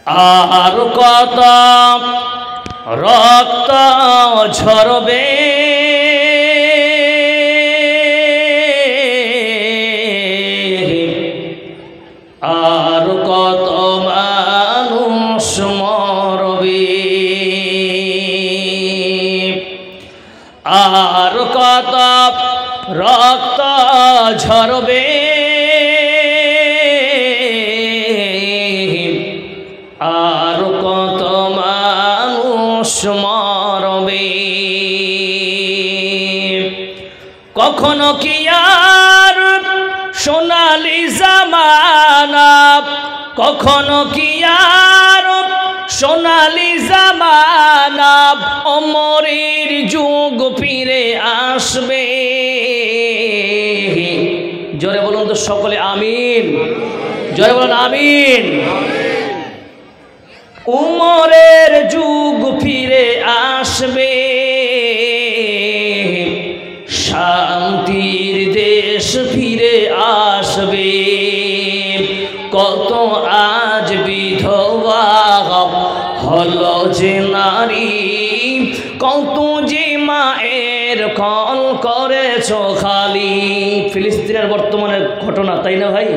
আর কত রক্ত ঝরবে আর কত মানুষ মরবে আর কত রক্ত ঝরবে আর কত মানুষ মরবে কখনো কি আর সোনালি জামানা কখনো কি আর সোনালি জামানা অমরের যুগ ফিরে আসবে জোরে বলুন তো সকলে আমিন জোরে বলুন আমিন উমরের যুগ ফিরে আসবে শান্তির দেশ ফিরে আসবে কত আজ বিধবা হলো যে নারী কত যে মায়ের কল করেছ খালি ফিলিস্তিনের বর্তমানে ঘটনা তাই না ভাই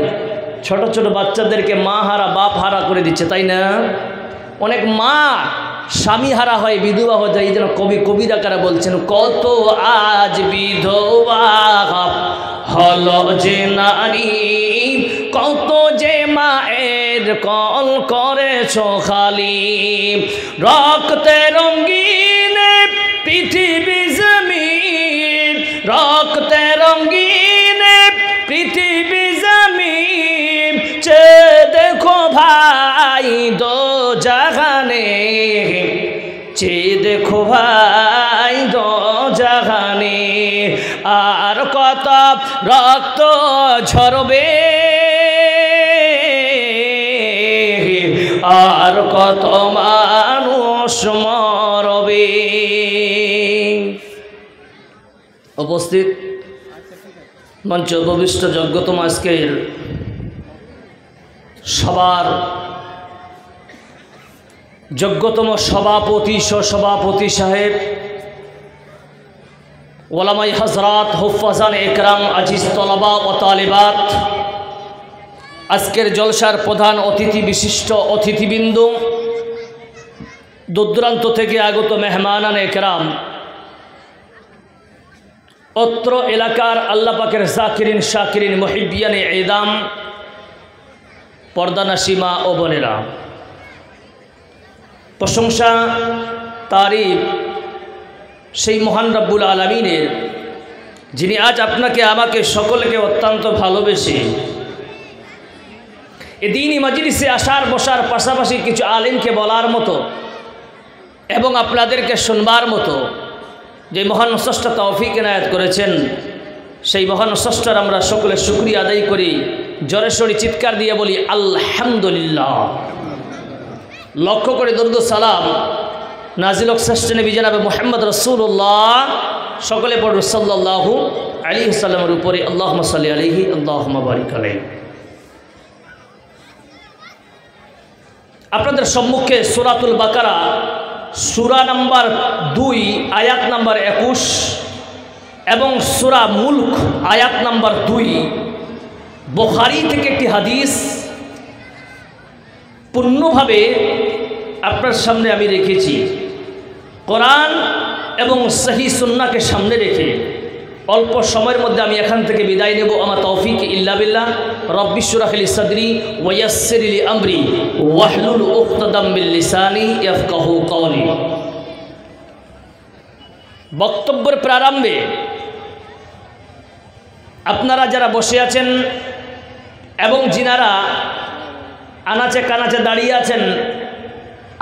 ছোট ছোট বাচ্চাদেরকে মা হারা বাপ হারা করে দিচ্ছে তাই না অনেক মা স্বামী হারা হয় বিধবা হয়ে যায় এই যেন কবিতাকারা বলছেন কত আজ বিধবা হলো যে নারী কত যে মায়ের কল করেছ খালি রক্তে রঙিন পৃথিবী জমিন রক্তে রঙিন পৃথিবী জমিন চে দেখো ভাই দো জাগানে চে দেখো ভাই দো জাগানে আর কত রক্ত ঝরবে আর কত মানুষ মরবে উপস্থিত মঞ্চ উপবিষ্ট যোগ্যতম আজকের সবার যোগ্যতম সভাপতি সভাপতি সাহেব ওলামাই হজরাত হুফাজান একরাম আজিজ তলাবা ও তালিবাত আজকের জলসার প্রধান অতিথি বিশিষ্ট অতিথিবৃন্দ দূরদূরান্ত থেকে আগত মেহমানান একরাম অত্র এলাকার আল্লাহ পাকের জাকিরিন শাকিরিন মুহিব্বিয়ানে এদাম পর্দানাসীমা ও বোনেরা প্রশংসা তারিফ সেই মহান রব্বুল আলামিনের যিনি আজ আপনাকে আমাকে সকলকে অত্যন্ত ভালোবেসে এদিনই মজলিসে আসার বসার পাশাপাশি কিছু আলেমকে বলার মতো এবং আপনাদেরকে শুনবার মতো যে মহান স্রষ্টা তৌফিক এনায়েত করেছেন সেই মহান স্রষ্টার আমরা সকলে শুকরিয়া আদায় করি জোরে সোরে চিৎকার দিয়ে বলি আলহামদুলিল্লাহ লক্ষ্য করে দরুদ সালাম নাজিল শ্রেষ্ঠ নবী জনাবে মুহাম্মদ রাসূলুল্লাহ সকলে পড়ুন সাল্লাল্লাহু আলাইহি ওয়াসাল্লামের উপরে আল্লাহুম্মা সাল্লি আলাইহি আল্লাহুম্মা বারিক আলাইহি আপনাদের সম্মুখে সূরাতুল বাকারা সূরা নাম্বার 2 আয়াত নাম্বার 21 এবং সূরা মুলক আয়াত নাম্বার 2 বুখারী থেকে একটি হাদিস পূর্ণভাবে আপনার সামনে আমি রেখেছি কোরআন এবং সহি সুন্নাহকে সামনে রেখে অল্প সময়ের মধ্যে আমি এখান থেকে বিদায় নেব আমার তৌফিক ইল্লা বিল্লাহ রব্বি ইশরাহ লি সাদরি ওয়া ইয়াসসির লি আমরি ওয়াহলুল উকতাদাম মিন লিসানি ইয়াফকাহু কওলি বক্তব্যের প্রারম্ভে আপনারা যারা বসে আছেন এবং যিনারা আনাচে কানাচে দাঁড়িয়ে আছেন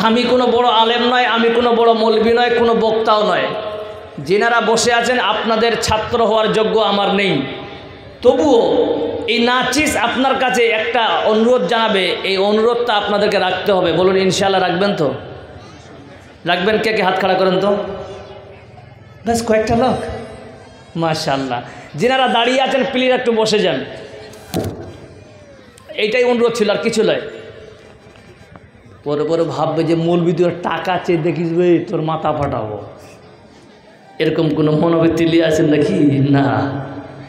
আমি কোনো বড় আলেম নয় আমি কোনো বড় মৌলবি নয় কোনো বক্তাও নয় যিনারা বসে আছেন আপনাদের ছাত্র হওয়ার যোগ্য আমার নেই তবুও এই নাচিস আপনার কাছে একটা অনুরোধ জানাবে এই অনুরোধটা আপনাদেরকে রাখতে হবে বলুন ইনশাআল্লাহ রাখবেন তো রাখবেন কে কে হাত খাড়া করেন তো ব্যাস কয়েকটা লোক মাশাআল্লাহ যিনারা দাঁড়িয়ে আছেন প্লিজ একটু বসে যান এইটাই অনুরোধ ছিল আর কিছু নয় পরে পরে ভাববে যে মৌলবি তোর টাকা চেয়ে দেখিস বে তোর মাথা ফাটাবো, এরকম কোনো মনোবৃত্তি নিয়ে আছেন নাকি? না।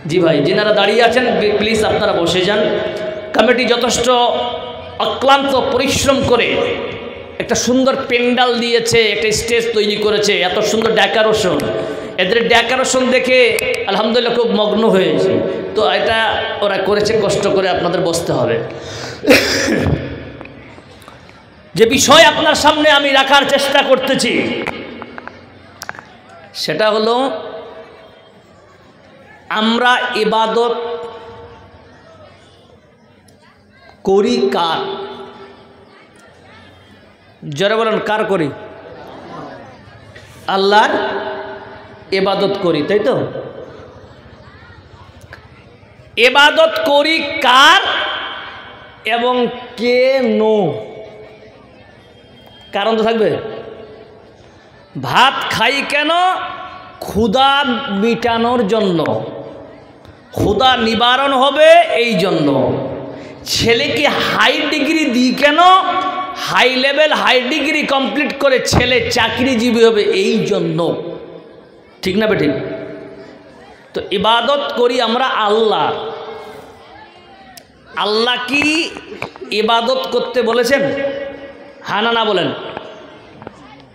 জি ভাই, যেনারা দাঁড়িয়ে আছেন প্লিজ আপনারা বসে যান। কমিটি যথেষ্ট অক্লান্ত পরিশ্রম করে একটা সুন্দর পেন্ডাল দিয়েছে, একটা স্টেজ তৈরি করেছে, এত সুন্দর ডেকোরেশন। এদের ডেকোরেশন দেখে আলহামদুলিল্লাহ খুব মগ্ন হয়েছে। তো এটা ওরা করেছে কষ্ট করে, আপনাদের বসতে হবে। যে বিষয় আপনার সামনে আমি রাখার চেষ্টা করতেছি সেটা হলো আমরা ইবাদত করি কার? জোরে বলেন, কার করি? আল্লাহর ইবাদত করি, তাই তো? ইবাদত করি কার এবং কেন? কারণ তো থাকবে। ভাত খাই কেন? ক্ষুধা মিটানোর জন্য, ক্ষুধা নিবারণ হবে এই জন্য। ছেলেকে হাই ডিগ্রি দিই কেন? High level high degree complete করে ছেলে চাকরিজীবী হবে এই জন্য। ঠিক না বেঠিক? তো ইবাদত করি আমরা আল্লাহ। আল্লাহ কি ইবাদত করতে বলেছেন? হ্যাঁ না না বলেন?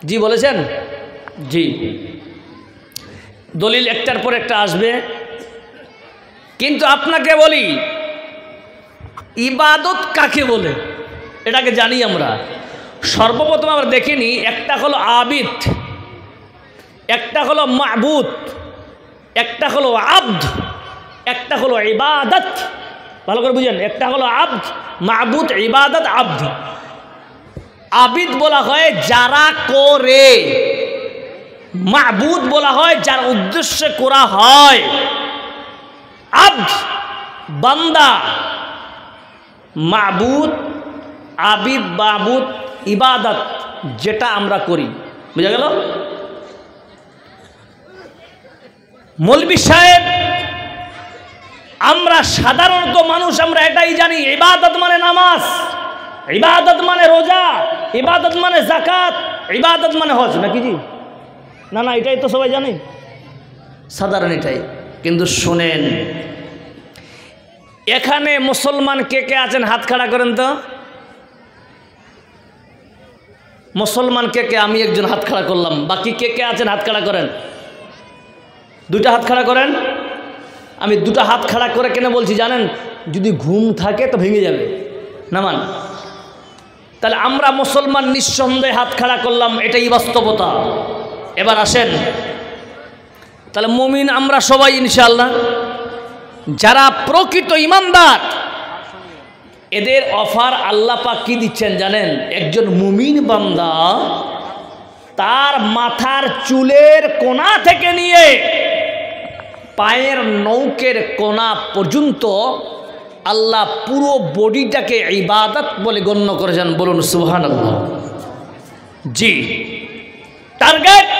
জি বলেছেন? জি। দলিল একটার পর একটা আসবে, কিন্তু আপনাকে বলি ইবাদত কাকে বলে এটাকে জানি আমরা। সর্বপ্রথম আমরা দেখিনি, একটা হলো আবিদ, একটা হলো মাবুদ, একটা হলো আব্দ, একটা হলো ইবাদত। ভালো করে বুঝেন, একটা হলো আব্দ, মাবুদ, ইবাদত, আব্দ। আবিদ বলা হয় যারা করে, মাবুদ বলা হয় যার উদ্দেশ্যে করা হয়, আব্দ বান্দা, মাবুদ, আবিদ, মাবুদ, ইবাদত যেটা আমরা করি। বুঝা গেল? মৌলভী সাহেব, আমরা সাধারণত মানুষ আমরা এটাই জানি ইবাদত মানে নামাজ, ইবাদত মানে রোজা, ইবাদত মানে যাকাত, ইবাদত মানে হজ, নাকি জি? না না, এটাই তো সবাই জানে, সাধারণ এটাই। কিন্তু শোনেন, এখানে মুসলমান কে কে আছেন হাত খাড়া করেন তো। মুসলমান কে কে? আমি একজন হাত খাড়া করলাম, বাকি কে কে আছেন হাত খাড়া করেন। দুইটা হাত খাড়া করেন। আমি দুটো হাত খাড়া করে কেন বলছি জানেন? যদি ঘুম থাকে তো ভেঙে যাবে, নামান। তাহলে আমরা মুসলমান নিঃসন্দেহে হাত খাড়া করলাম, এটাই বাস্তবতা। এবার আসেন, তাহলে মুমিন আমরা সবাই ইনশাআল্লাহ। যারা প্রকৃত ইমানদার এদের অফার আল্লাহ পাক কি দিচ্ছেন জানেন? একজন মুমিন বান্দা তার মাথার চুলের কোণা থেকে নিয়ে পায়ের নৌকের কোণা পর্যন্ত আল্লাহ পুরো বডিটাকে ইবাদত বলে গণ্য করেছেন। বলুন সুবহানাল্লাহ। জি, টার্গেট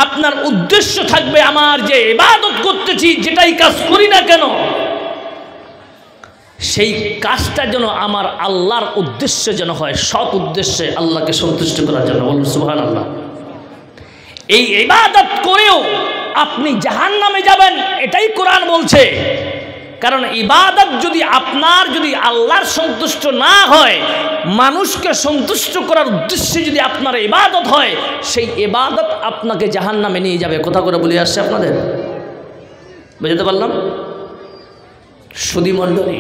আপনার উদ্দেশ্য থাকবে আমার যে ইবাদত করতেছি, যেটাই কাজ করি না কেন, সেই কাজটা যেন আমার আল্লাহর উদ্দেশ্যে যেন হয়, সৎ উদ্দেশ্যে, আল্লাহকে সন্তুষ্ট করার জন্য। বলুন সুবহানাল্লাহ। এই ইবাদত করেও আপনি জাহান্নামে যাবেন, এটাই কোরআন বলছে। কারণ ইবাদত যদি আপনার যদি আল্লাহর সন্তুষ্ট না হয়, মানুষকে সন্তুষ্ট করার উদ্দেশ্যে যদি আপনার ইবাদত হয়, সেই ইবাদত আপনাকে জাহান্নামে নিয়ে যাবে। কথা করে বলে আসছে আপনাদের, বুঝতে পারলাম? সুধী মণ্ডলী,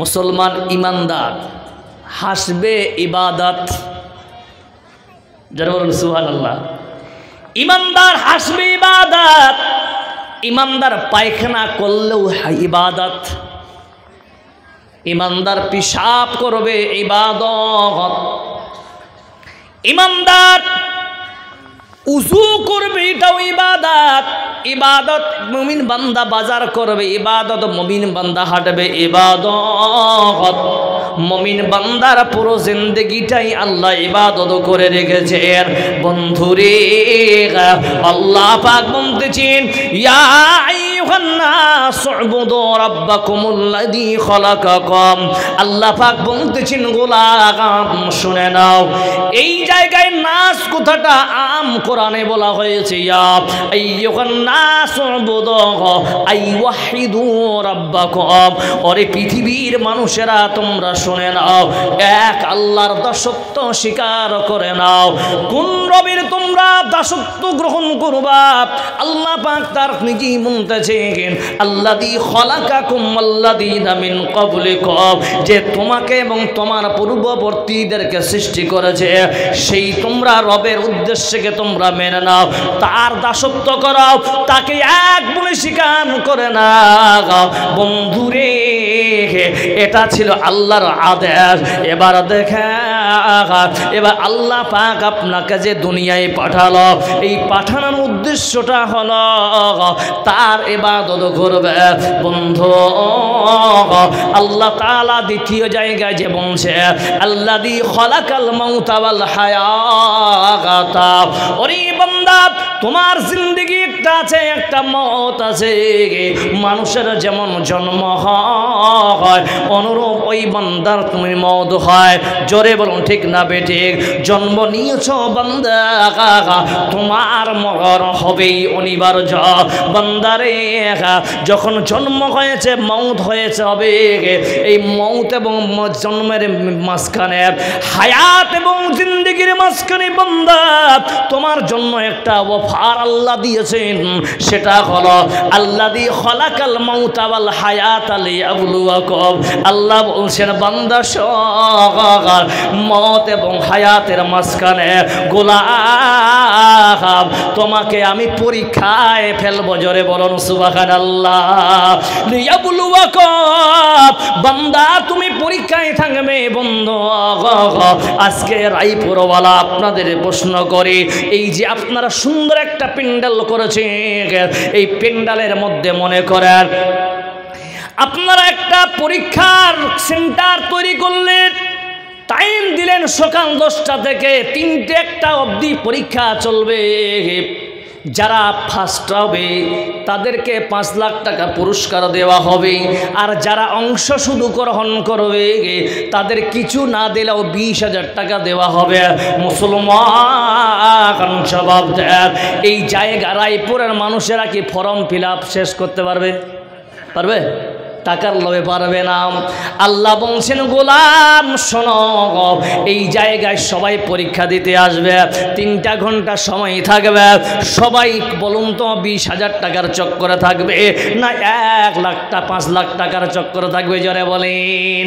মুসলমান ইমানদার হাসবে ইবাদত, যারা বলুন সুবহানাল্লাহ। ইমানদার হাসবে ইবাদত, ইমানদার পায়খানা করলেও ইবাদত, ইমানদার পেশাব করবে ইবাদত, ইমানদার উযু করবে এটাও ইবাদত। ইবাদত মুমিন বান্দা বাজার করবে ইবাদত, মুমিন বান্দা হাঁটবে ইবাদত। মুমিন বান্দার পুরো জিন্দেগিটাই আল্লাহ ইবাদত করে রেখেছেন। বন্ধুরে, আল্লাহ পাক বলতেছেন, ইয়া আইয়ুহান নাস উবুদু রাব্বাকুমুল্লাযী খালাকাকুম। আল্লাহ পাক বলতেছেন গোলাম শুনে নাও, এই জায়গায় নাস কথাটা আম কোরআনে বলা হয়েছে, ইয়া আইয়ুহান নাস উবুদু আই ওয়াহিদু রাব্বাকুম। ওরে পৃথিবীর মানুষেরা তোমরা শুনে নাও, এক আল্লাহর দাসত্ব স্বীকার করে নাও। কোন রবের তোমরা দাসত্ব গ্রহণ করবা? আল্লাহ পাক তার নিজেই বলতেছেন আল্লাযী খালাকাকুম ওয়াল্লাযীনা মিন ক্বাবলিকুম, যে তোমাকে এবং তোমার পূর্ববর্তীদেরকে সৃষ্টি করেছে, সেই তোমরা রবের উদ্দেশ্যকে তোমরা মেনে নাও, তার দাসত্ব করো, তাকে এক বলে স্বীকার করে না। বন্ধুরে, এটা ছিল আল্লাহর আদেশ। এবার দেখে, এবার আল্লাহ পাক আপনাকে যে দুনিয়ায় পাঠালো, এই পাঠানোর উদ্দেশ্যটা হলো তার ইবাদত করবে। বন্ধু, আল্লাহ তাআলা দ্বিতীয় জায়গায় যে বলছে আল্লাযী খালাকাল মাউতা ওয়াল হায়াতা। ওরে বান্দা, তোমার জিন্দেগি একটা আছে, একটা মত আছে। মানুষের যেমন জন্ম হয়, অনুরূপ ওই বান্দার তুমি মওত হয়। জোরে বলুন ঠিক না বেঠিক? জন্ম নিয়েছো বান্দা, তোমার মরণ হবেই অনিবার্য। বান্দারে, যখন জন্ম হয়েছে মওত হয়েছে হবে। এই মওত এবং জন্মের মাঝখানে, হায়াত এবং জিন্দেগির মাঝখানে বান্দা তোমার জন্য একটা অফার আল্লাহ দিয়েছেন, সেটা হলো আল্লাযী খালাকাল মাউতা ওয়াল হায়াতা লিয়াবলুয়াকুম। আল্লাহ বলছেন বান্দা শোন, মওত এবং হায়াতের মাঝখানে গোলাম তোমাকে আমি পরীক্ষায় ফেলবো। জোরে বলুন সুবহানাল্লাহ। লিয়াবলুয়াকুম, বান্দা তুমি পরীক্ষায় থাকবে। বন্ধু, আজকে রায়পুরওয়ালা আপনাদের প্রশ্ন করে, এই যে আপনারা সুন্দর একটা প্যান্ডেল করেছেন, এই প্যান্ডেলের মধ্যে মনে করেন আপনারা একটা পরীক্ষার সেন্টার তৈরি করলেন, টাইম দিলেন সকাল 10টা থেকে 3টা অবধি পরীক্ষা চলবে। যারা ফার্স্ট হবে তাদেরকে 5 লাখ টাকা পুরস্কার দেওয়া হবে, আর যারা অংশ শুধু গ্রহণ করবে তাদের কিছু না দিলেও 20,000 টাকা দেওয়া হবে। মুসলমান জবাব দেন, এই জায়গা রায়পুরের মানুষেরা কি ফর্ম ফিল আপ শেষ করতে পারবে? পারবে? টাকার লোভে পারবে না। আল্লাহ বলছেন গোলাম শোনো, এই জায়গায় সবাই পরীক্ষা দিতে আসবে, 3টা ঘন্টা সময় থাকবে। সবাই বলুন তো 20,000 টাকার চক্করে থাকবে না 1 লাখ 5 লাখ টাকার চক্করে থাকবে? জোরে বলেন।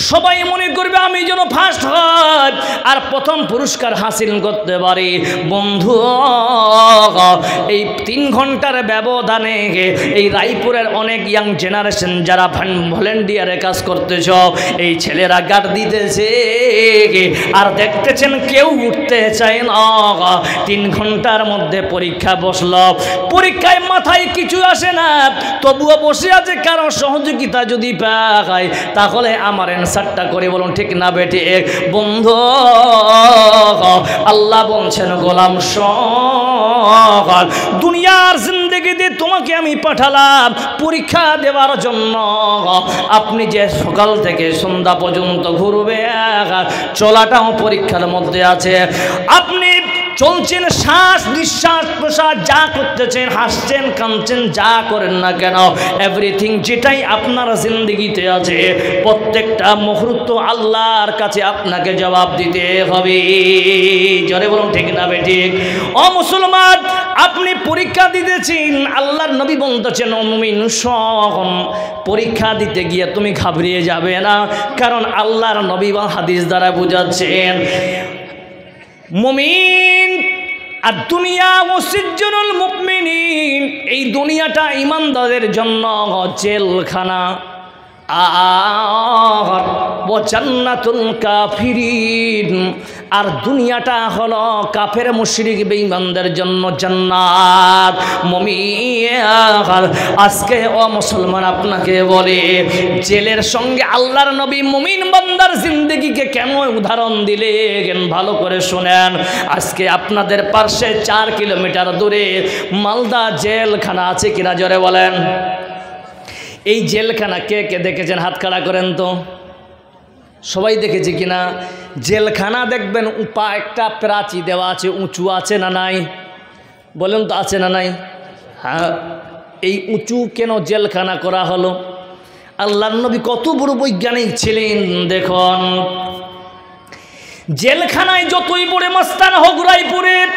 সবাই মনে করবে আমি যেন ফার্স্ট হই আর প্রথম পুরস্কার হাসিল করতে পারি। বন্ধু, এই 3 ঘন্টার ব্যবধানে এই রায়পুরের অনেক ইয়াং জেনারেশন যারা ভলেন্টিয়ারে কাজ করতেছ, এই ছেলেরা গার্ড দিতেছে আর দেখতেছেন কেউ উঠতে চায় না। 3 ঘন্টার মধ্যে পরীক্ষা বসলো, পরীক্ষায় মাথায় কিছু আসে না, তবুও বসে আছে। কারণ সহযোগিতা যদি পায় তাহলে আমার অ্যান্সারটা করে বলুন ঠিক না বেটি? বন্ধু, আল্লাহ বলছেন গোলাম শোন, দুনিয়ার জিন্দেগিতে তোমাকে আমি পাঠালাম পরীক্ষা দেওয়ার জন্য। আপনি যে সকাল থেকে সন্ধ্যা পর্যন্ত ঘুরবে, চলাটাও পরীক্ষার মধ্যে আছে। আপনি চলছেন, শ্বাস নিঃশ্বাস প্রশ্বাস যা করতেছেন, হাসছেন কাঁদছেন, যা করেন না কেন, এভরিথিং যেটাই আপনার জিন্দগিতে আছে প্রত্যেকটা মুহূর্ত আল্লাহর কাছে আপনাকে জবাব দিতে হবে। জোরে বলুন ঠিক না বেঠিক? ও মুসলমান, আপনি পরীক্ষা দিতেছেন, আল্লাহর নবী বলতেছেন মুমিন শোন, পরীক্ষা দিতে গিয়ে তুমি ঘাবড়িয়ে যাবে না। কারণ আল্লাহর নবী বা হাদিস দ্বারা বুঝাচ্ছেন মুমিন আর দুনিয়া মুসিজ্জুনুল মুমিনিন, এই দুনিয়াটা ইমানদারদের জন্য জেলখানা। আর জান্নাতুল কাফিরিন, আর দুনিয়াটা হলো কাফের মুশরিক বেঈমানদের জন্য জান্নাত। মুমিন আজকে ও মুসলমান আপনাকে বলে, জেলের সঙ্গে আল্লাহর নবী মুমিন বান্দার জিন্দেগিকে কেন উদাহরণ দিলেন ভালো করে শুনেন। আজকে আপনাদের পাশে 4 কিলোমিটার দূরে মালদা জেলখানা আছে কিনা জোরে বলেন। এই জেলখানা কে কে দেখেছেন হাত খাড়া করেন তো, সবাই দেখেছে কিনা? জেলখানা দেখবেন উপা একটা প্রাচীর দেওয়া আছে, উঁচু আছে না নাই? বলেন তো আছে না নাই? হ্যাঁ, এই উঁচু কেন জেলখানা করা হলো? আল্লাহর নবী কত বড় বৈজ্ঞানিক ছিলেন দেখুন। জেলখানায় যতই বড় মস্তান হোক রায়পুরের,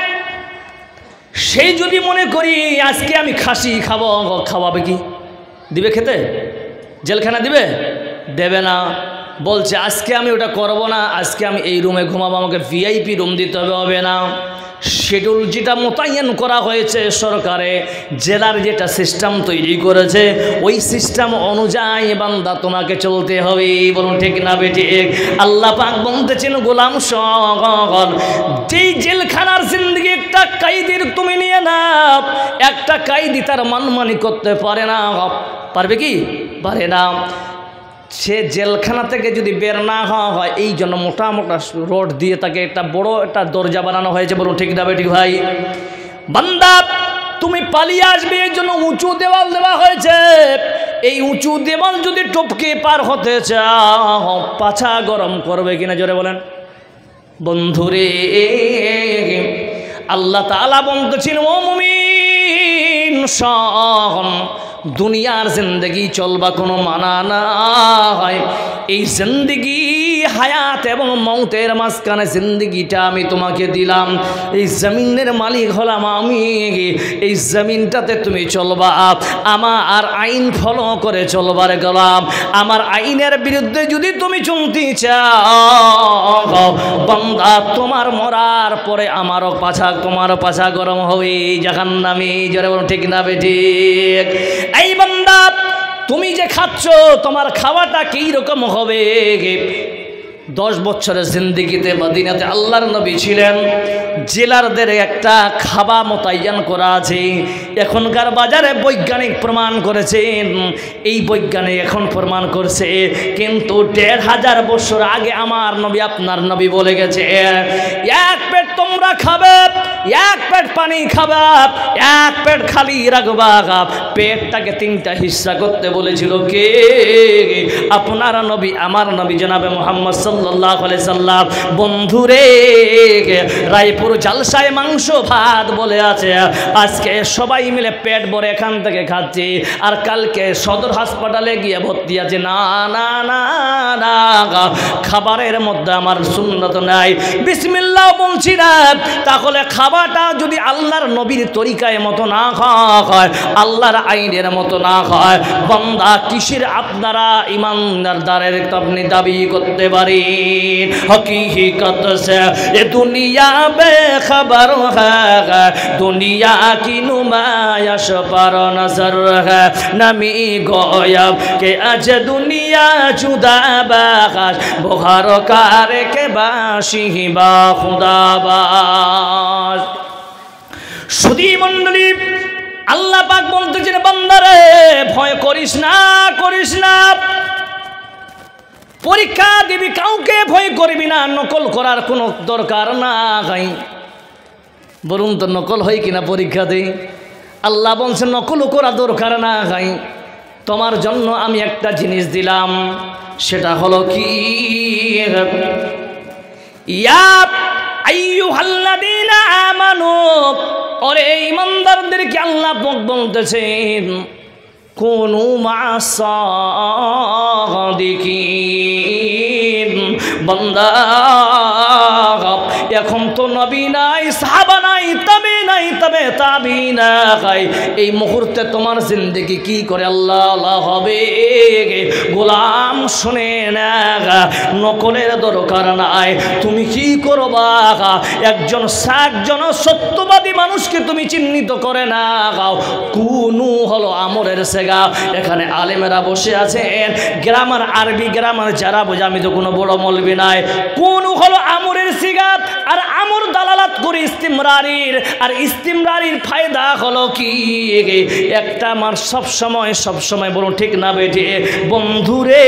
সেই যদি মনে করি আজকে আমি খাসি খাবো, খাওয়াবে কি? দিবে খেতে? জেলখানা দিবে? দেবে না। বলছে আজকে আমি ওটা করব না, আজকে আমি এই রুমে ঘুমাবো, আমাকে ভিআইপি রুম দিতে হবে না। শিডিউল যেটা মোতায়েন করা হয়েছে সরকারে, জেলার যেটা সিস্টেম তৈরি করেছে, ওই সিস্টেম অনুযায়ী বান্দা তোমাকে চলতে হবে। বলুন ঠিক না বেঠিক? আল্লাহ পাক বলতেছেন গোলাম সকল, যেই জেলখানার জিন্দগি একটা কায়দির তুমি নিয়ে নাও, একটা কায়দি তার মানমানি করতে পারে না। পারবে কি? পারে না। সে জেলখানা থেকে যদি বের না হওয়া হয়, এই জন্য মোটা মোটা রড দিয়ে তাকে একটা বড় একটা দরজা বানানো হয়েছে। বলুন ঠিক না বেঠিক ভাই? বান্দা তুমি পালিয়ে আসবে, এই জন্য উঁচু দেওয়াল দেওয়া হয়েছে। এই উঁচু দেওয়াল যদি টপকে পার হতে চাও, পাছা গরম করবে কিনা জোরে বলেন। বন্ধুরে আল্লাহ তাআলা বলতেছেন, ও মুমিন শোন, দুনিয়ার জিন্দগি চলবা কোনো মানা নাই। এই জিন্দগি হায়াত এবং মৌতের মাঝখানে জিন্দগিটা আমি তোমাকে দিলাম। এই জমিনের মালিক হলাম আমি, এই জমিনটাতে তুমি চলবা, আমার আইন ফলো করে চলবার গেলাম। আমার আইনের বিরুদ্ধে যদি তুমি চলতে চাও বান্দা, তোমার মরার পরে আমারও পাছা, তোমারও পাছা গরম হবে জাহান্নামে। জোরে বলুন ঠিক না বেঠিক? এই বান্দা তুমি যে খাচ্ছ, তোমার খাওয়াটা কি রকম হবে? 10 বছরের জিন্দেগিতে মদিনাতে আল্লাহর নবী ছিলেন, জেলারদের একটা খাবার মোতায়েন করা আছে। এখনকার বাজারে বৈজ্ঞানিক প্রমাণ করেছেন, এই বৈজ্ঞানিক এখন প্রমাণ করছে, কিন্তু 1500 বছর আগে আমার নবী আপনার নবী বলে গেছে, এক পেট তোমরা খাবে, এক পেট পানি খাবা, এক পেট খালি রাখবা। পেটটাকে 3টা হিস্সা করতে বলেছিল কে? আপনার নবী, আমার নবী জনাবে মুহাম্মদ সাল্লাল্লাহু আলাইহি সাল্লাম। বন্ধুরে রায়পুর জালসায় মাংস ভাত বলে আছে, আজকে সবাই মিলে পেট ভরে এখান থেকে খাচ্ছি, আর কালকে সদর হাসপাতালে গিয়ে ভর্তি আছে। না না না না, খাবারের মধ্যে আমার সুন্নত নাই, বিসমিল্লাহ বলছি না। তাহলে খাবারটা যদি আল্লাহর নবীর তরিকায় মতো না হয়, আল্লাহর আইনের মতো না হয়, বান্দা কিসের আপনারা ইমানদারের আপনি দাবি করতে পারেন? হकीकत से ये दुनिया बेखबर है, दुनिया की नुमाइश पर नजर है, नमी गोयब के आज दुनिया जुदा बख्श, बुखार कार के बाशी बा खुदा बाश। सुधी मंडली আল্লাহ পাক বলতেছেন, বান্দারে ভয় করিস না, করিস না। পরীক্ষা দিবি, কাউকে ভয় করবি না, নকল করার কোনো দরকার নাই। বলুন তো নকল হয় কিনা পরীক্ষা দেই? আল্লাহ বলছেন নকল করা দরকার না গাই। তোমার জন্য আমি একটা জিনিস দিলাম, সেটা হলো কি, ইয়া আইয়ুহাল্লাযীনা আমানু, ওরে ঈমানদারদেরকে আল্লাহ বলতেছেন কুনু মা'আস-সাদিকিন। বান্দা এখন তো নবী নাই, সাহাবা নাই, তাবে নাই তবে তাবি না খাই। এই মুহূর্তে তোমার জিন্দেগি কি করে আল্লাহ আল্লাহ হবে? গোলাম শুনে না, নকলের দরকার নাই। তুমি কি করবা? একজন সত্যবাদী মানুষকে তুমি চিহ্নিত করে না গাও। কুনু হলো আমরের সেগা। এখানে আলেমেরা বসে আছেন, গ্রামার আরবি গ্রামার যারা বোঝে, আমি তো কোনো বড় মৌলবি নাই। কুনু হলো আমরের সিগা, আর আমর দালালাত করে ইস্তিমরারির, আর ইস্তিমরারির ফায়দা হলো কি? একটা আমার সবসময় বলুন ঠিক না বেঠে বন্ধুরে,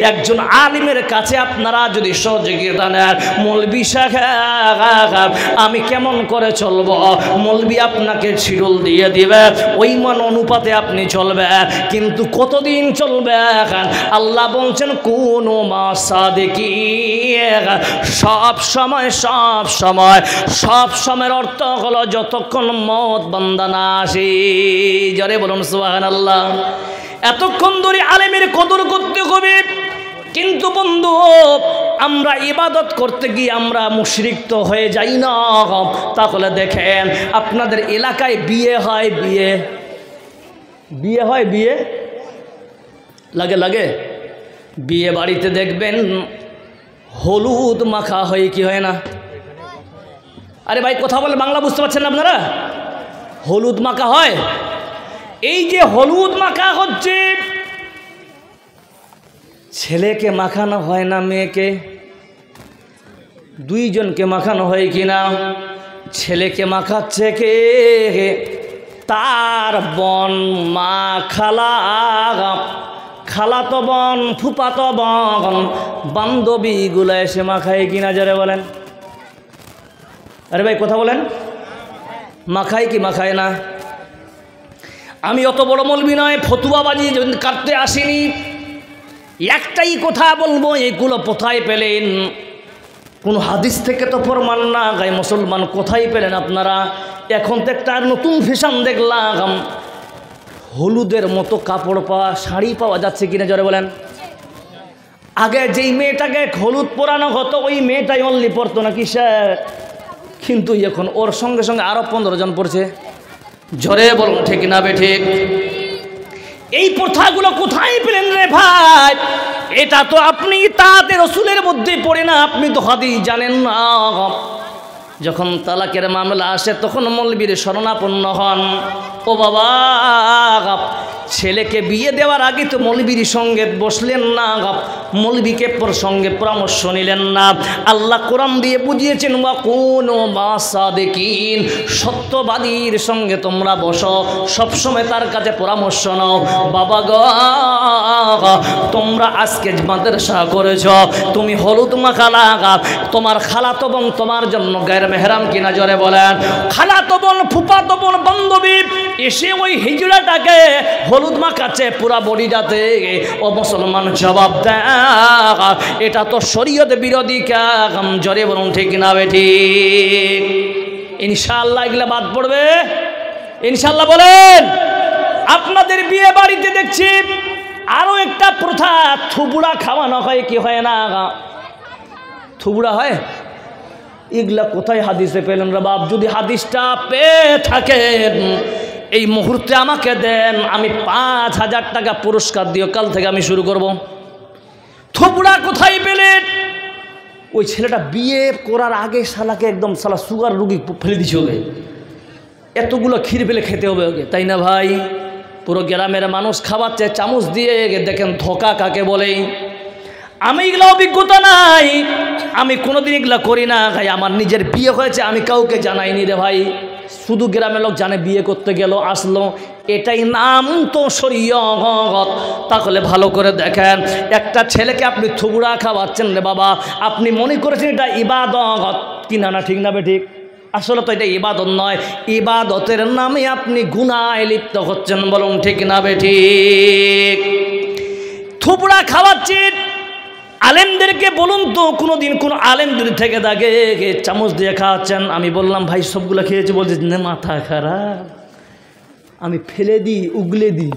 একজন আলিমের কাছে আপনারা যদি সহযোগিতা নেন, মৌলবি সাহেব আমি কেমন করে চলবো, মৌলবি আপনাকে শিরুল দিয়ে দিবে, ওই মান অনুপাতে আপনি চলবে। কিন্তু কতদিন চলবে? আল্লাহ বলছেন কোন মাসাদিকিন, সব সময়ের অর্থ হলো যতক্ষণ মত বান্দা না আসে। জোরে বলুন সুবহানাল্লাহ। এতক্ষণ ধরে আলেমের কদর করতে হবে। কিন্তু বন্ধু, আমরা ইবাদত করতে গিয়ে আমরা মুশরিক তো হয়ে যাই না? তাহলে দেখেন আপনাদের এলাকায় বিয়ে হয়, বিয়ে লাগে বিয়ে বাড়িতে দেখবেন হলুদ মাখা হয়, কি হয় না? আরে ভাই কথা বলে বাংলা বুঝতে পারছেন না আপনারা? হলুদ মাখা হয়। এই যে হলুদ মাখা হচ্ছে, ছেলেকে মাখানো হয় না মেয়েকে? দুইজনকে মাখানো হয় কিনা? ছেলেকে মাখাচ্ছে কে? তার বোন, মা, খালাতো বোন, ফুফাতো বোন, বান্ধবীগুলো এসে মাখায় কিনা? যারা বলেন, আরে ভাই কথা বলেন, মাখায় কি মাখায় না? আমি অত বড় মৌলবি নয়, ফতুয়াবাজি কাটতে আসিনি। একটাই কথা বলবো, এগুলো কোথায় পেলেন? কোন হাদিস থেকে তো প্রমাণ না। গায়ে মুসলমান কোথায় পেলেন আপনারা? এখন তো একটা নতুন ফ্যাশন দেখলাম, হলুদের মতো কাপড় পাওয়া, শাড়ি পাওয়া যাচ্ছে কিনা? জোরে বলেন। আগে যেই মেয়েটাকে হলুদ পরানো হতো ওই মেয়েটাই অনলি পরতো নাকি স্যার? কিন্তু এখন ওর সঙ্গে সঙ্গে আরো 15 জন পড়ছে। জোরে বলুন ঠিক না বেঠিক? এই প্রথাগুলো কোথায় পেলেন রে ভাই? এটা তো আপনি তাদের রসুলের মধ্যে পড়ে না, আপনি তো হাদিস জানেন না। যখন তালাকের মামলা আসে তখন মৌলবীর শরণাপন্ন হন। ও বাবা, ছেলেকে বিয়ে দেওয়ার আগে তো মৌলবীর সঙ্গে বসলেন না, মৌলবীকে সঙ্গে পরামর্শ নিলেন না। আল্লাহ কোরআন দিয়ে বুঝিয়েছেন ওয়া কুনু মাসাদিকিন, সত্যবাদীর সঙ্গে তোমরা বসো, সবসময় তার কাছে পরামর্শ নাও। বাবা গো, তোমরা আজকে মাদ্রাসা করেছ, তুমি হলুদ মাখা লাগা, তোমার খালাতো বোন তোমার জন্য গায়ের মেহরাম কিনা? জোরে বলেন। খালাতো বোন, ফুফাতো বোন, বান্ধবী এসে ওই হিজড়াটাকে হলুদ মাখাচ্ছে পুরা বডিটাতে। ও মুসলমান জবাব দেয়, এটা তো শরীয়ত বিরোধী কাম। জোরে বলুন ঠিক না বেঠিক? ইনশাআল্লাহ এগুলা বাদ পড়বে ইনশাআল্লাহ। বলেন। আপনাদের বিয়ে বাড়িতে দেখছি আরো একটা প্রথা, থুবড়া খাওয়ানো হয়, কি হয় না? থুবড়া হয়। এগুলা কোথায় হাদিসে পেলেন রে বাপ? যদি হাদিসটা পেয়ে থাকেন এই মুহূর্তে আমাকে দেন, আমি 5000 টাকা পুরস্কার দিও, কাল থেকে আমি শুরু করব। থুবড়া কোথায় পেলেন? ওই ছেলেটা বিয়ে করার আগে শালাকে একদম শালা সুগার রুগী ফেলে দিচ্ছে ওকে, এতগুলো ক্ষীর পেলে খেতে হবে ওকে, তাই না ভাই? পুরো গ্রামের মানুষ খাওয়াচ্ছে চামচ দিয়ে। দেখেন ধোকা কাকে বলে। আমি এগুলো অভিজ্ঞতা নাই, আমি কোনোদিন এগুলা করি না ভাই। আমার নিজের বিয়ে হয়েছে, আমি কাউকে জানাইনি রে ভাই। শুধু গ্রামের লোক জানে বিয়ে করতে গেল আসলো, এটাই নাম তো শরীয়ত। তাহলে ভালো করে দেখেন, একটা ছেলেকে আপনি থুবড়া খাওয়াচ্ছেন রে বাবা, আপনি মনে করেছেন এটা ইবাদত কিনা? না ঠিক না বেঠিক? আসলে তো এটা ইবাদত নয়, ইবাদতের নামে আপনি গুনায় লিপ্ত হচ্ছেন। বলুন ঠিক না বেঠিক? থুবড়া খাওয়াচ্ছেন, আলেমদেরকে বলুন তো কোনোদিন কোনো আলেমদের থেকে তাকে চামচ দিয়ে খাওয়াচ্ছেন? আমি বললাম ভাই সবগুলো খেয়েছি, বলছে মাথা খারাপ, আমি ফেলে দিই, উগলে দিই।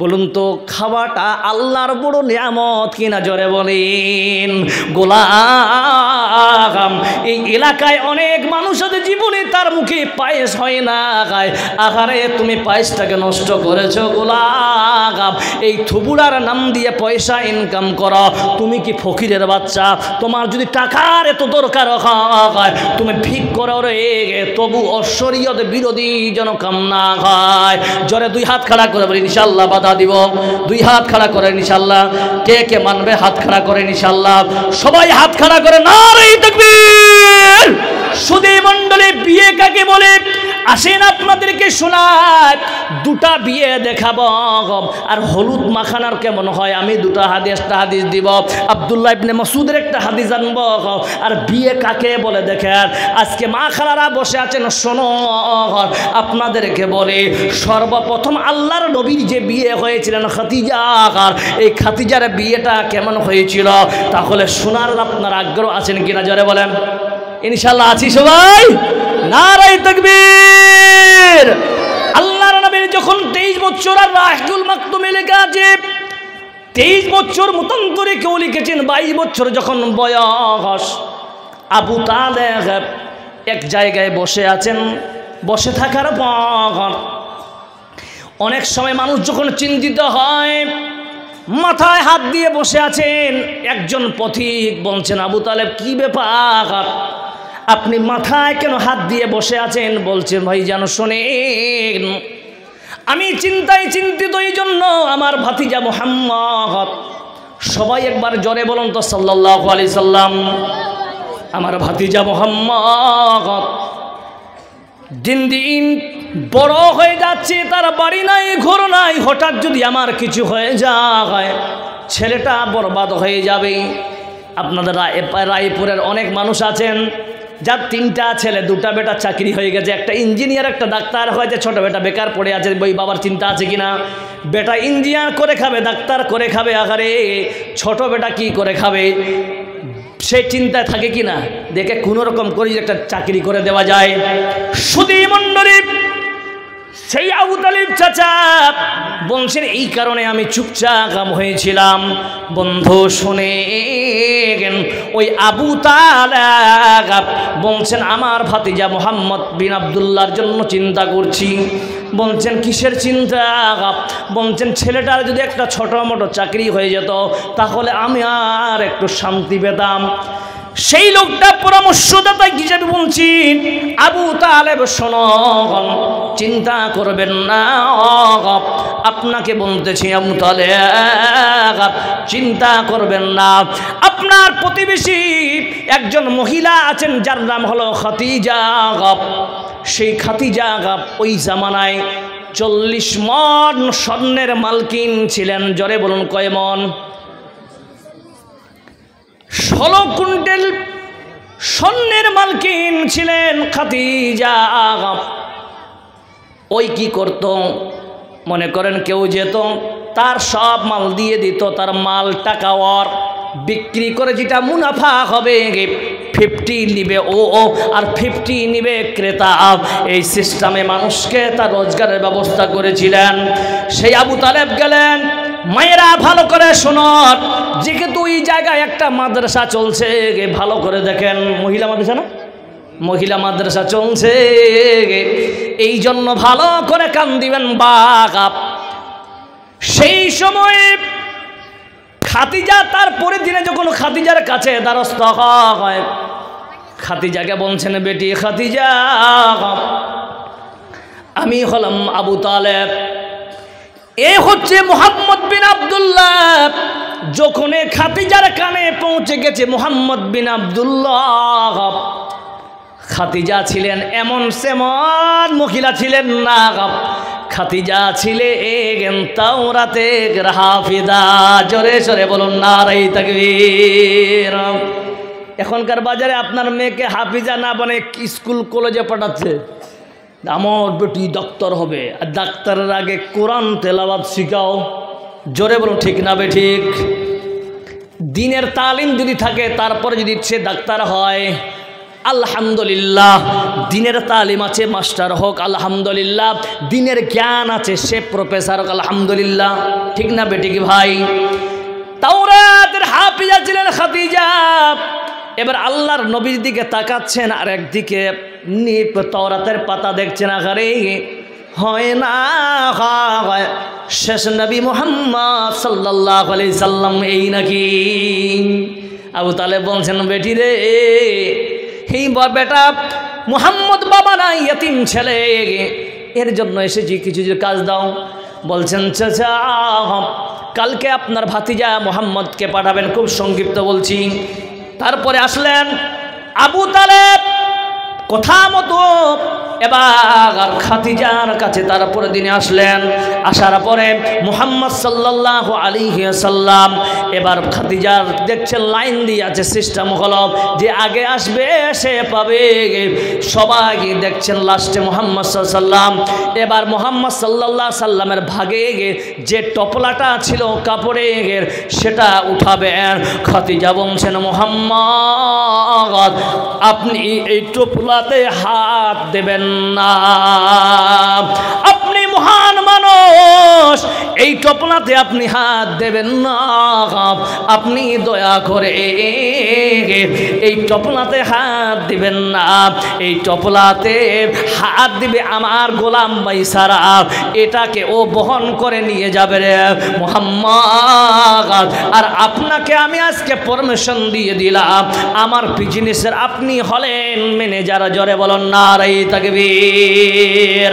বলুন তো খাওয়াটা আল্লাহর বড় নিয়ামত কিনা? জোরে বলেন। গোলাম এই এলাকায় অনেক মানুষ আছে জীবনে তার মুখে পায়েস হয় না খায়। আহারে তুমি পায়েসটাকে নষ্ট করেছো গোলাম, এই থুবুড়ার নাম দিয়ে পয়সা ইনকাম করো। তুমি কি ফকিরের বাচ্চা? তোমার যদি টাকার এত দরকার হয় তুমি ভিক করো রে, তবু অশরীয়ত বিরোধী যেন কাম না হয়। জোরে দুই হাত খাড়া করে বলি ইনশাআল্লাহ বাধা দিব। দুই হাত খাড়া করে ইনশাআল্লাহ। কে কে মানবে হাত খাড়া করে ইনশাআল্লাহ। সবাই হাত খাড়া করে নারে তাকবীর। সুধী মণ্ডলী, বিয়ে কাকে বলে আসেন আপনাদেরকে শোনায়। দুটা বিয়ে দেখাবো আর হলুদ মাখানার কেমন হয় আমি দুটা হাদিস দিব। আব্দুল্লাহ ইবনে মাসউদের একটা হাদিস আনবো। আর বিয়ে কাকে বলে দেখেন। আজকে মা খালারা বসে আছেন, শোনো আপনাদেরকে বলে সর্বপ্রথম আল্লাহর নবীর যে বিয়ে হয়েছিলেন খাদিজা, এই খাদিজার বিয়েটা কেমন হয়েছিল তাহলে শোনার আপনার আগ্রহ আছেন কিনা জোরে বলেন। ইনশাআল্লাহ আছি সবাই। নারে তাকবীর। আল্লাহর নবীর যখন 23 বছর আর রাহিকুল মাকতুমে লেখা আছে 23 বছর মতন করে কেউ লিখেছেন 22 বছর যখন বয়স। আবু তালেব এক জায়গায় বসে আছেন। বসে থাকার পর অনেক সময় মানুষ যখন চিন্তিত হয় মাথায় হাত দিয়ে বসে আছেন। একজন পথিক বলছেন, আবু তালেব কি ব্যাপার, আপনি মাথায় কেন হাত দিয়ে বসে আছেন? বলছেন, ভাই জানো শোনেন, আমি চিন্তায় চিন্তিত এই জন্য আমার ভাতিজা মুহাম্মদ। সবাই একবার জোরে বলুন তো সাল্লাল্লাহু আলাইহি সাল্লাম। আমার ভাতিজা মুহাম্মদ দিন দিন বড় হয়ে যাচ্ছে, তার বাড়ি নাই ঘর নাই। হঠাৎ যদি আমার কিছু হয়ে যায় ছেলেটা বরবাদ হয়ে যাবে। আপনাদের রায়পুরের অনেক মানুষ আছেন যার 3টা ছেলে, 2টা বেটা চাকরি হয়ে গেছে, একটা ইঞ্জিনিয়ার একটা ডাক্তার হয়েছে, ছোট বেটা বেকার পড়ে আছে। ওই বাবার চিন্তা আছে কিনা? বেটা ইঞ্জিনিয়ার করে খাবে, ডাক্তার করে খাবে, আহারে ছোট বেটা কি করে খাবে সে চিন্তায় থাকে কিনা? দেখে কোনো রকম করে একটা চাকরি করে দেওয়া যায়। সুধী মণ্ডলী, সেই আবু তালিব চাচা বলছেন এই কারণে আমি চুপচাপ হয়েছিলাম। বন্ধু শুনে ওই আবু তালেব বলছেন আমার ভাতিজা মুহাম্মদ বিন আব্দুল্লাহর জন্য চিন্তা করছি। বলছেন কিসের চিন্তা? বলছেন ছেলেটার যদি একটা ছোট মোটো চাকরি হয়ে যেত তাহলে আমি আর একটু শান্তি পেতাম। সেই লোকটা পরামর্শদাতা হিসেবে বলছি, আবু তালেব শোনো, চিন্তা করবেন না, আপনাকে বলতেছি আবু তালেব চিন্তা করবেন না। আপনার প্রতিবেশী একজন মহিলা আছেন যার নাম হলো খাদিজা। সেই খাদিজা ওই জামানায় 40 মণ স্বর্ণের মালকিন ছিলেন। জোরে বলুন কয় মণ? 16 কুইন্টাল স্বর্ণের মালকিন ছিলেন খাদিজা। ওই কি করত? মনে করেন কেউ যেত তার সব মাল দিয়ে দিত, তার মাল টাকা ওর বিক্রি করে যেটা মুনাফা হবে 50 নিবে ও আর 50 নিবে ক্রেতা। এই সিস্টেমে মানুষকে তার রোজগারের ব্যবস্থা করেছিলেন। সেই আবু তালেব গেলেন। মায়েরা ভালো করে শোনন, যেহেতু এই জায়গায় একটা মাদ্রাসা চলছে, ভালো করে দেখেন, মহিলা মাদ্রাসা না, মহিলা মাদ্রাসা চলছে, এই জন্য ভালো করে কান দিবেন বাপ। সেই সময় খাদিজা তার পরের দিনে যখন খাদিজার কাছে দ্বারস্থ হয়, খাদিজাকে বলছেন, বেটি খাদিজা, আমি হলাম আবু তালেব, এ হচ্ছে মুহাম্মদ বিন আব্দুল্লাহ। যখন খাদিজার কানে পৌঁছে গেছে মুহাম্মদ বিন আব্দুল্লাহ, খাদিজা ছিলেন এমন সেমন মহিলা ছিলেন না, খাদিজা ছিলেন তাওরাতের হাফিজা। জোরে সরে বলুন নারে তাকবীর। এখনকার বাজারে আপনার মেয়েকে হাফিজা না বানিয়ে স্কুল কলেজে পাঠাচ্ছে, আমার বেটি ডাক্তার হবে, আর ডাক্তারের আগে কোরআন তেলাওয়াত শিখাও। জোরে বলুন ঠিক না বে ঠিক? দিনের তালিম যদি থাকে তারপরে যদি সে ডাক্তার হয়, আলহামদুলিল্লাহ। দিনের তালিম আছে, মাস্টার হোক আলহামদুলিল্লাহ। দিনের জ্ঞান আছে, সে প্রফেসর হোক আলহামদুলিল্লাহ। ঠিক না বেটি কি ভাই? তাওরাতের হাফিজা ছিলেন খাদিজা। এবার আল্লাহর নবীর দিকে তাকাচ্ছেন আর একদিকে তাওরাতের পাতা দেখছেন। আরে হয় না হয় শেষ নবী মুহাম্মদ সাল্লাল্লাহু আলাইহি সাল্লাম এই নাকি? আবু তালেব বলছেন, বেটি রে, এই বেটা মুহাম্মদ বাবা নাই, ইয়তিম ছেলে, এর জন্য এসেছি, কিছু কাজ দাও। বলছেন, চাচা কালকে আপনার ভাতিজা মুহাম্মদকে পাঠাবেন, খুব সংক্ষিপ্ত বলছি। তারপরে আসলেন আবু তালেব কথা মতো এবার খাদিজার কাছে তারপরে দিনে আসলেন। আসার পরে মুহাম্মদ সাল্লাল্লাহু আলাইহি ওয়াসাল্লাম এবার খাদিজার দেখছেন লাইন দিয়ে আছে, সিস্টেম হলো যে আগে আসবে সে পাবে। সবাই দেখছেন লাস্টে মুহাম্মদ সাল্লাল্লাহু আলাইহি ওয়াসাল্লাম। এবার মুহাম্মদ সাল্লাল্লাহু আলাইহি ওয়াসাল্লামের ভাগে যে টপলাটা ছিল কাপড়ের সেটা উঠাবেন। খাদিজা বলছেন, মুহাম্মদ আপনি এই টপলাতে হাত দেবেন না, আপনি মহান মানুষ, এই টপলাতে আপনি হাত দেবেন না, আপনি দয়া করে এই টপলাতে হাত দিবেন না, এই টপলাতে হাত দিবে আমার গোলাম মাইসারা, এটাকে ও বহন করে নিয়ে যাবে রে মুহাম্মদ। আর আপনাকে আমি আজকে পারমিশন দিয়ে দিলাম, আমার বিজনেসের আপনি হলেন ম্যানেজার। জোরে বলুন নারে তাকবীর।